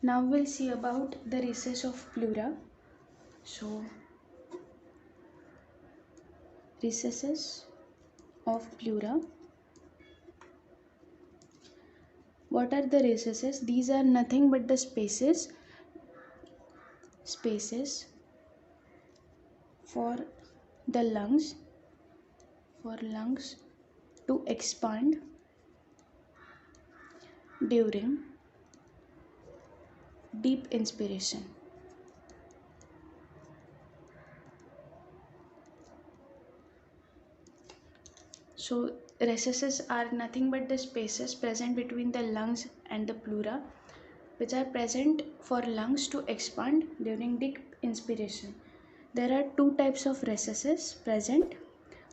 Now we'll see about the recess of pleura. So, recesses of pleura. What are the recesses? These are nothing but the spaces for the lungs to expand during deep inspiration. So recesses are nothing but the spaces present between the lungs and the pleura, which are present for lungs to expand during deep inspiration. There are two types of recesses present.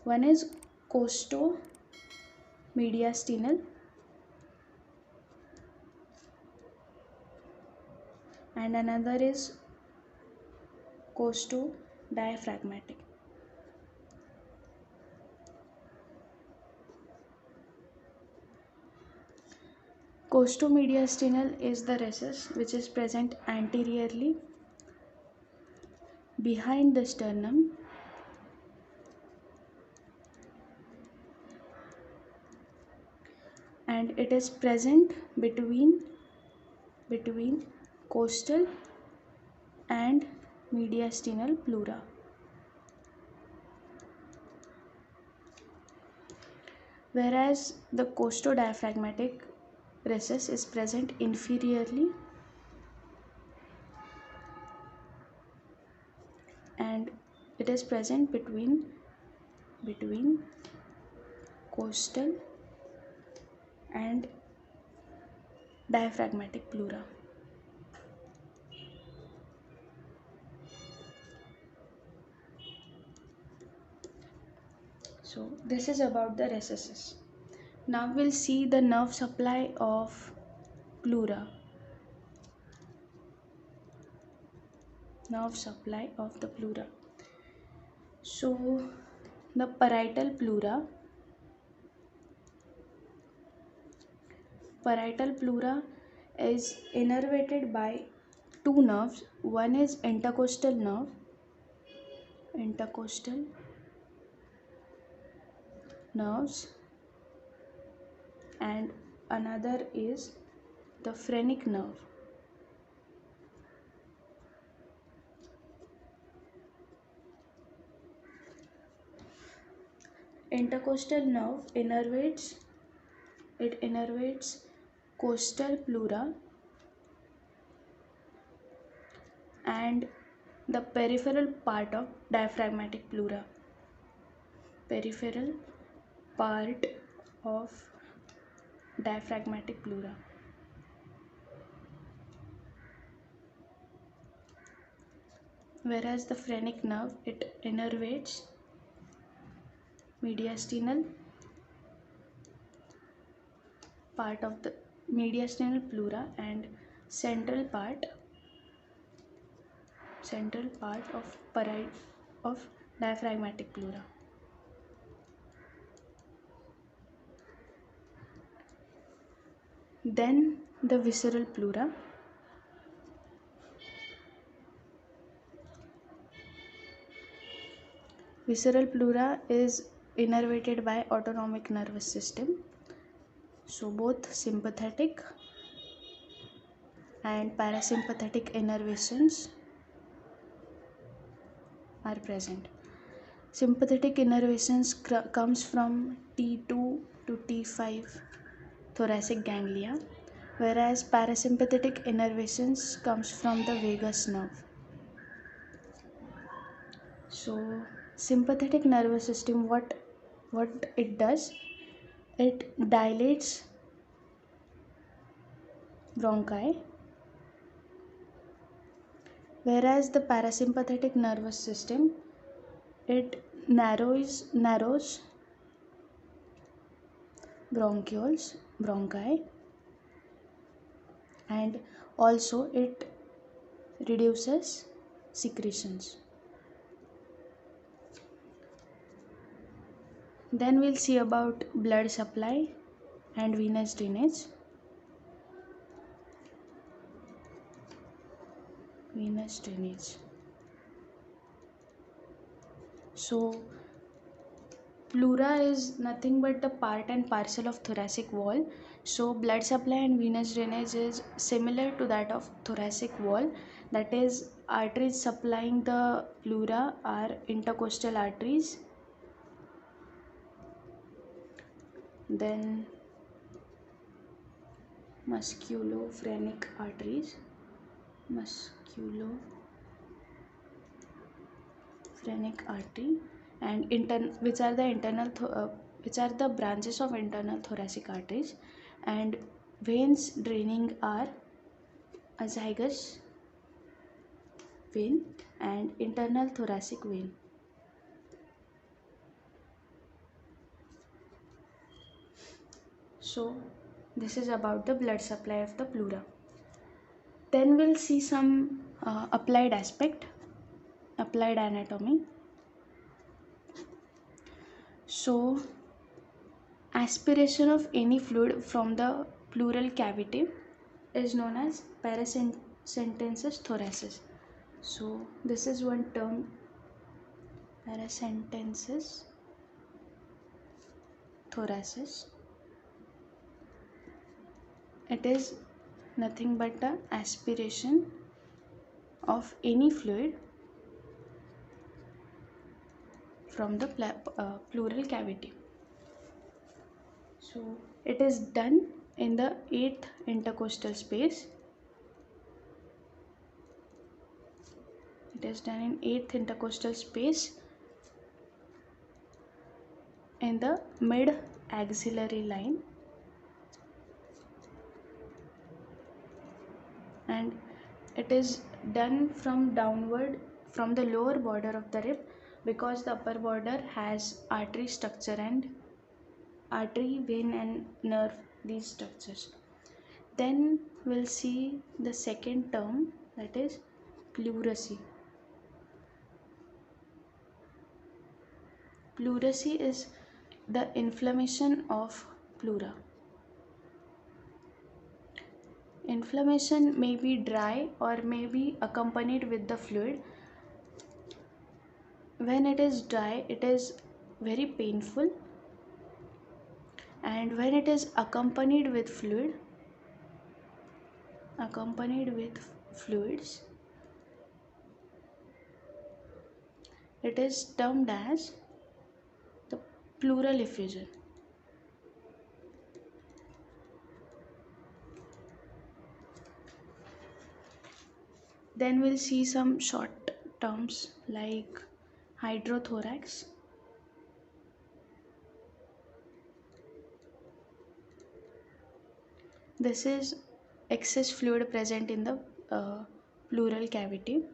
One is costo-mediastinal and another is costo-diaphragmatic. Costo-mediastinal is the recess which is present anteriorly behind the sternum and it is present between costal and mediastinal pleura. Whereas the costodiaphragmatic recess is present inferiorly and it is present between costal and diaphragmatic pleura. So this is about the recesses. Now we'll see the nerve supply of pleura. Nerve supply of the pleura. So the parietal pleura is innervated by two nerves. One is intercostal nerves and another is the phrenic nerve. Intercostal nerve innervates costal pleura and the peripheral part of diaphragmatic pleura. Peripheral part of diaphragmatic pleura. Whereas the phrenic nerve, it innervates mediastinal part of the mediastinal pleura and central part of diaphragmatic pleura. Then the visceral pleura. Visceral pleura is innervated by autonomic nervous system. So both sympathetic and parasympathetic innervations are present. Sympathetic innervations comes from T2 to T5 thoracic ganglia, whereas parasympathetic innervations comes from the vagus nerve. So sympathetic nervous system, what it does, it dilates bronchi, whereas the parasympathetic nervous system, it narrows bronchi, and also it reduces secretions. Then we'll see about blood supply and venous drainage. venous drainage. So pleura is nothing but the part and parcel of thoracic wall. So blood supply and venous drainage is similar to that of thoracic wall. That is, arteries supplying the pleura are intercostal arteries. Then musculophrenic arteries. Musculophrenic artery and which are the branches of internal thoracic arteries, and veins draining are azygous vein and internal thoracic vein. So this is about the blood supply of the pleura. Then we'll see some applied anatomy. So aspiration of any fluid from the pleural cavity is known as paracentesis thoracis. So this is one term, paracentesis thoracis. It is nothing but the aspiration of any fluid from the pleural cavity. So it is done in the 8th intercostal space. It is done in 8th intercostal space in the mid axillary line, and it is done from downward from the lower border of the rib, because the upper border has artery structure and artery, vein and nerve, these structures. Then we'll see the second term, that is pleurisy. Pleurisy is the inflammation of pleura. Inflammation may be dry or may be accompanied with the fluid. When it is dry, it is very painful, and when it is accompanied with fluids, it is termed as the pleural effusion. Then we'll see some short terms like hydrothorax. This is excess fluid present in the pleural cavity.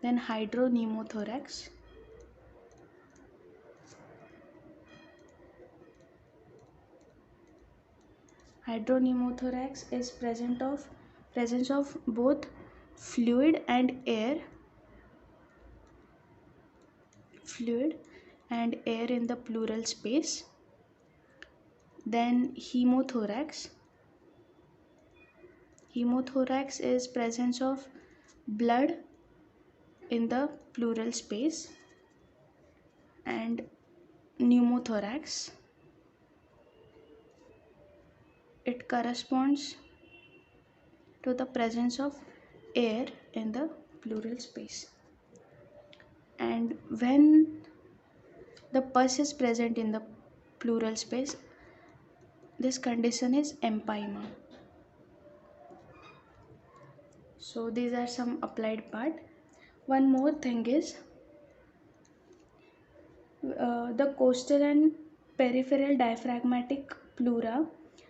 Then hydropneumothorax. Hydropneumothorax is presence of both fluid and air in the pleural space. Then hemothorax is presence of blood in the pleural space. And pneumothorax, it corresponds to the presence of air in the pleural space. And when the pus is present in the pleural space, this condition is empyema. So these are some applied part. One more thing is the costal and peripheral diaphragmatic pleura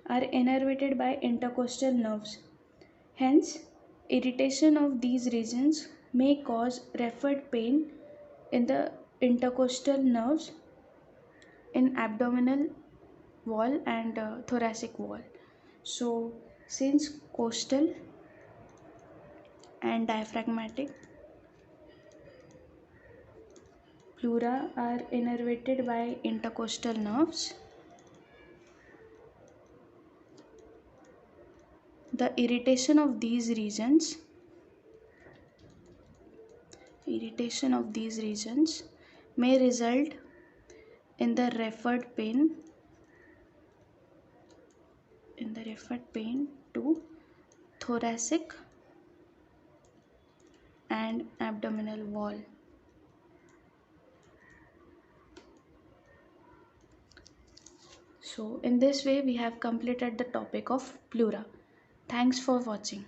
are innervated by intercostal nerves. Hence, irritation of these regions may cause referred pain in the intercostal nerves in abdominal wall and thoracic wall. So since costal and diaphragmatic pleura are innervated by intercostal nerves, the irritation of these regions irritation of these regions may result in the referred pain to thoracic and abdominal wall. So in this way we have completed the topic of pleura. Thanks for watching.